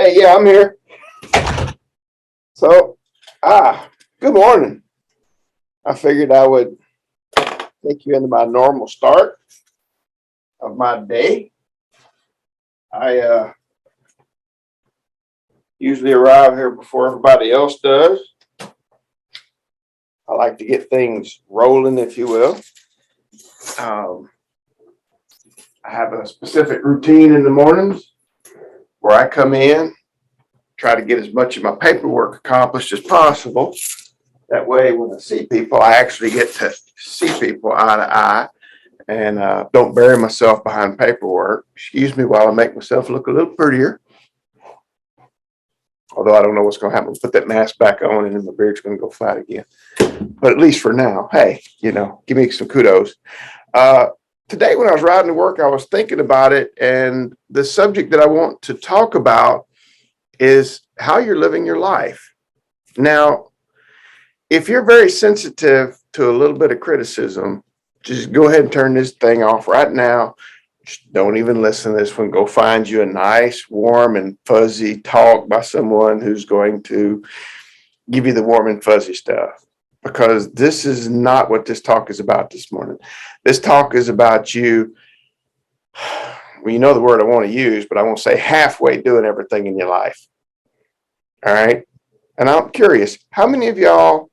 Hey, yeah, I'm here. So, good morning. I figured I would take you into my normal start of my day. I usually arrive here before everybody else does. I like to get things rolling, if you will. I have a specific routine in the mornings where I come in, try to get as much of my paperwork accomplished as possible. That way, when I see people, I actually get to see people eye to eye and don't bury myself behind paperwork. Excuse me while I make myself look a little prettier. Although I don't know what's going to happen. Put that mask back on and then my beard's going to go flat again. But at least for now, hey, give me some kudos. Today, when I was riding to work, I was thinking about it. And the subject that I want to talk about is how you're living your life. Now, if you're very sensitive to a little bit of criticism, just go ahead and turn this thing off right now. Just don't even listen to this one. Go find you a nice, warm, and fuzzy talk by someone who's going to give you the warm and fuzzy stuff. Because this is not what this talk is about this morning. This talk is about you. Well, you know the word I want to use, but I won't say halfway doing everything in your life. All right. And I'm curious, how many of y'all,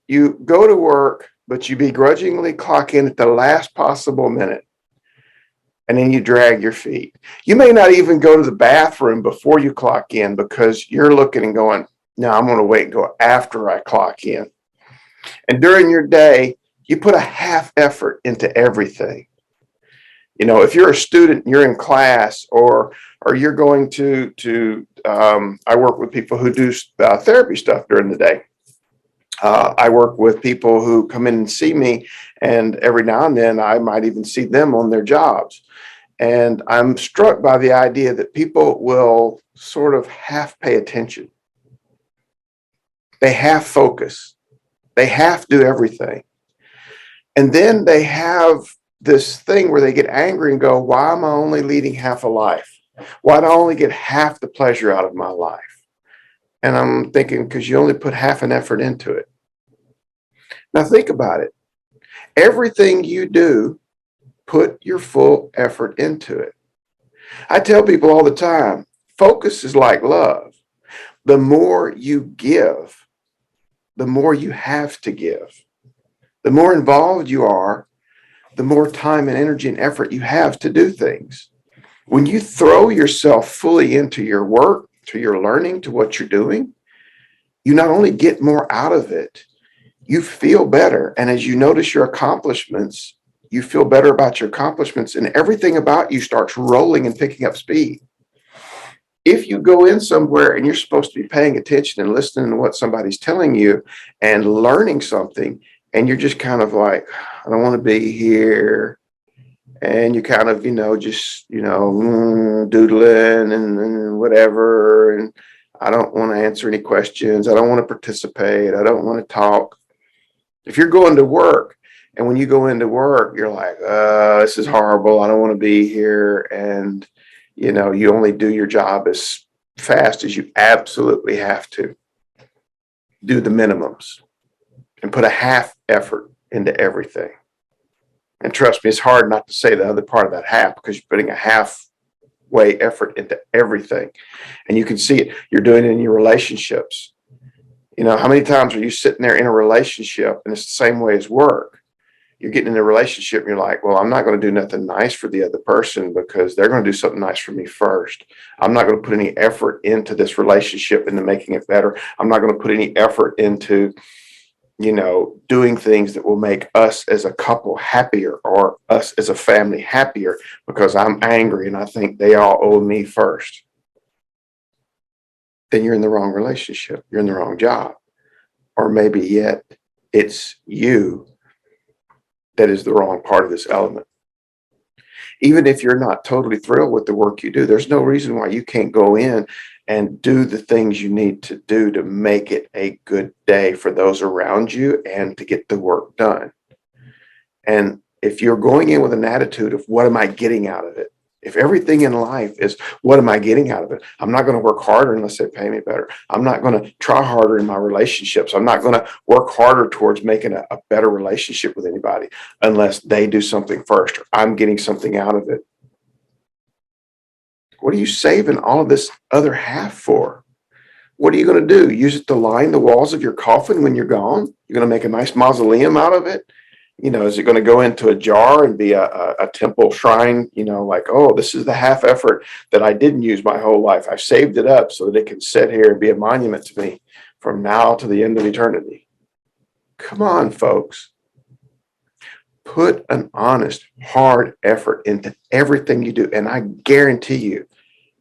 you go to work, but you begrudgingly clock in at the last possible minute, and then you drag your feet? You may not even go to the bathroom before you clock in because you're looking and going, no, I'm going to wait and go after I clock in. And during your day, you put a half effort into everything. If you're a student, you're in class, or you're going to I work with people who do therapy stuff during the day. I work with people who come in and see me, and every now and then I might even see them on their jobs. And I'm struck by the idea that people will sort of half pay attention. They half focus. They half do everything. And then they have this thing where they get angry and go, why am I only leading half a life? Why do I only get half the pleasure out of my life? And I'm thinking, because you only put half an effort into it. Now think about it. Everything you do, put your full effort into it. I tell people all the time, focus is like love. The more you give, the more you have to give. The more involved you are, the more time and energy and effort you have to do things. When you throw yourself fully into your work, to your learning, to what you're doing, you not only get more out of it, you feel better. And as you notice your accomplishments, you feel better about your accomplishments, and everything about you starts rolling and picking up speed. If you go in somewhere and you're supposed to be paying attention and listening to what somebody's telling you and learning something, and you're just kind of like, I don't want to be here. And you kind of, doodling and whatever. And I don't want to answer any questions. I don't want to participate. I don't want to talk. If you're going to work, and when you go into work, you're like, this is horrible. I don't want to be here. And, you only do your job as fast as you absolutely have to. Do the minimums and put a half effort into everything. And trust me, it's hard not to say the other part of that half, because you're putting a halfway effort into everything. And you can see it. You're doing it in your relationships. How many times are you sitting there in a relationship, and it's the same way as work? You're getting in a relationship and you're like, well, I'm not going to do nothing nice for the other person because they're going to do something nice for me first. I'm not going to put any effort into this relationship, into making it better. I'm not going to put any effort into doing things that will make us as a couple happier, or us as a family happier, because I'm angry and I think they all owe me first. Then you're in the wrong relationship. You're in the wrong job. Or maybe yet it's you that is the wrong part of this element. Even if you're not totally thrilled with the work you do, there's no reason why you can't go in and do the things you need to do to make it a good day for those around you and to get the work done. And if you're going in with an attitude of, what am I getting out of it? If everything in life is, what am I getting out of it? I'm not going to work harder unless they pay me better. I'm not going to try harder in my relationships. I'm not going to work harder towards making a better relationship with anybody unless they do something first, or I'm getting something out of it. What are you saving all of this other half for? What are you going to do? Use it to line the walls of your coffin when you're gone? You're going to make a nice mausoleum out of it? Is it going to go into a jar and be a temple shrine? Like, oh, this is the half effort that I didn't use my whole life. I've saved it up so that it can sit here and be a monument to me from now to the end of eternity. Come on, folks. Put an honest, hard effort into everything you do. And I guarantee you,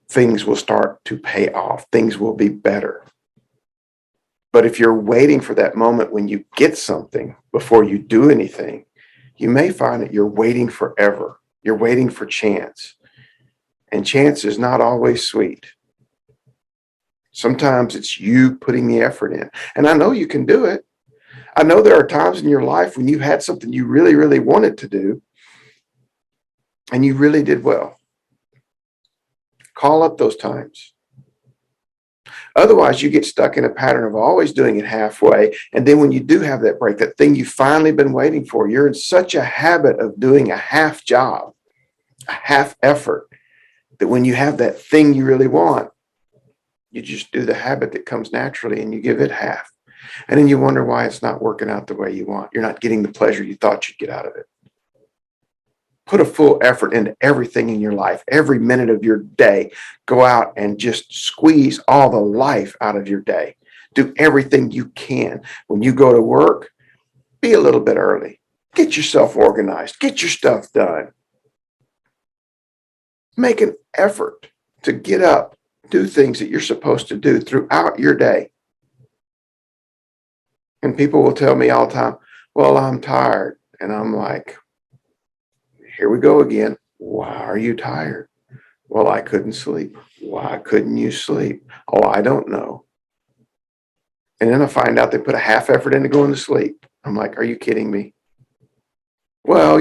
things will start to pay off. Things will be better. But if you're waiting for that moment when you get something before you do anything, you may find that you're waiting forever. You're waiting for chance. And chance is not always sweet. Sometimes it's you putting the effort in. And I know you can do it. I know there are times in your life when you had something you really, really wanted to do, and you really did well. Call up those times. Otherwise, you get stuck in a pattern of always doing it halfway. And then when you do have that break, that thing you've finally been waiting for, you're in such a habit of doing a half job, a half effort, that when you have that thing you really want, you just do the habit that comes naturally and you give it half. And then you wonder why it's not working out the way you want. You're not getting the pleasure you thought you'd get out of it. Put a full effort into everything in your life, every minute of your day. Go out and just squeeze all the life out of your day. Do everything you can. When you go to work, be a little bit early. Get yourself organized. Get your stuff done. Make an effort to get up, do things that you're supposed to do throughout your day. And people will tell me all the time, well, I'm tired. And I'm like, here we go again. Why are you tired? Well, I couldn't sleep. Why couldn't you sleep? Oh, I don't know. And then I find out they put a half effort into going to sleep. I'm like, are you kidding me? Well,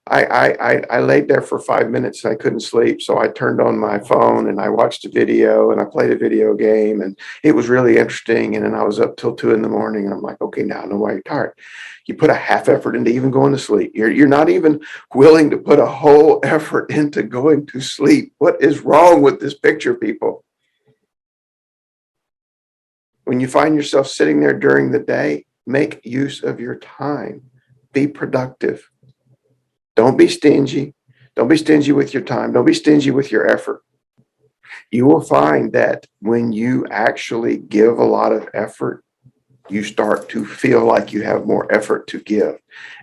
I laid there for 5 minutes and I couldn't sleep. So I turned on my phone and I watched a video and I played a video game and it was really interesting. And then I was up till 2 a.m. and I'm like, okay, now I know why you're tired. You put a half effort into even going to sleep. You're not even willing to put a whole effort into going to sleep. What is wrong with this picture, people? When you find yourself sitting there during the day, make use of your time. Be productive. Don't be stingy. Don't be stingy with your time. Don't be stingy with your effort. You will find that when you actually give a lot of effort, you start to feel like you have more effort to give.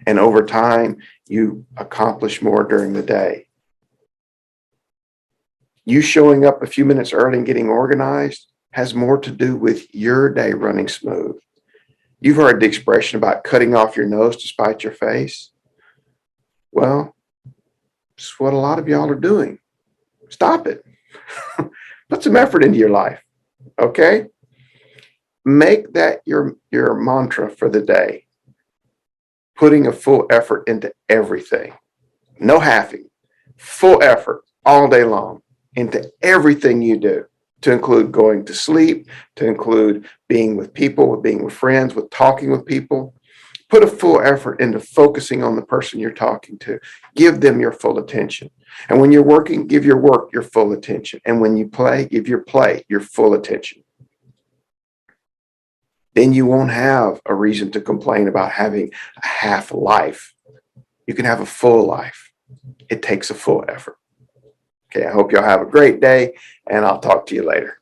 And over time, you accomplish more during the day. You showing up a few minutes early and getting organized has more to do with your day running smooth. You've heard the expression about cutting off your nose to spite your face. Well, it's what a lot of y'all are doing. Stop it. Put some effort into your life, okay? Make that your mantra for the day. Putting a full effort into everything. No halving. Full effort all day long into everything you do, to include going to sleep, to include being with people, being with friends, with talking with people. Put a full effort into focusing on the person you're talking to. Give them your full attention. And when you're working, give your work your full attention. And when you play, give your play your full attention. Then you won't have a reason to complain about having a half life. You can have a full life. It takes a full effort. Okay, I hope y'all have a great day, and I'll talk to you later.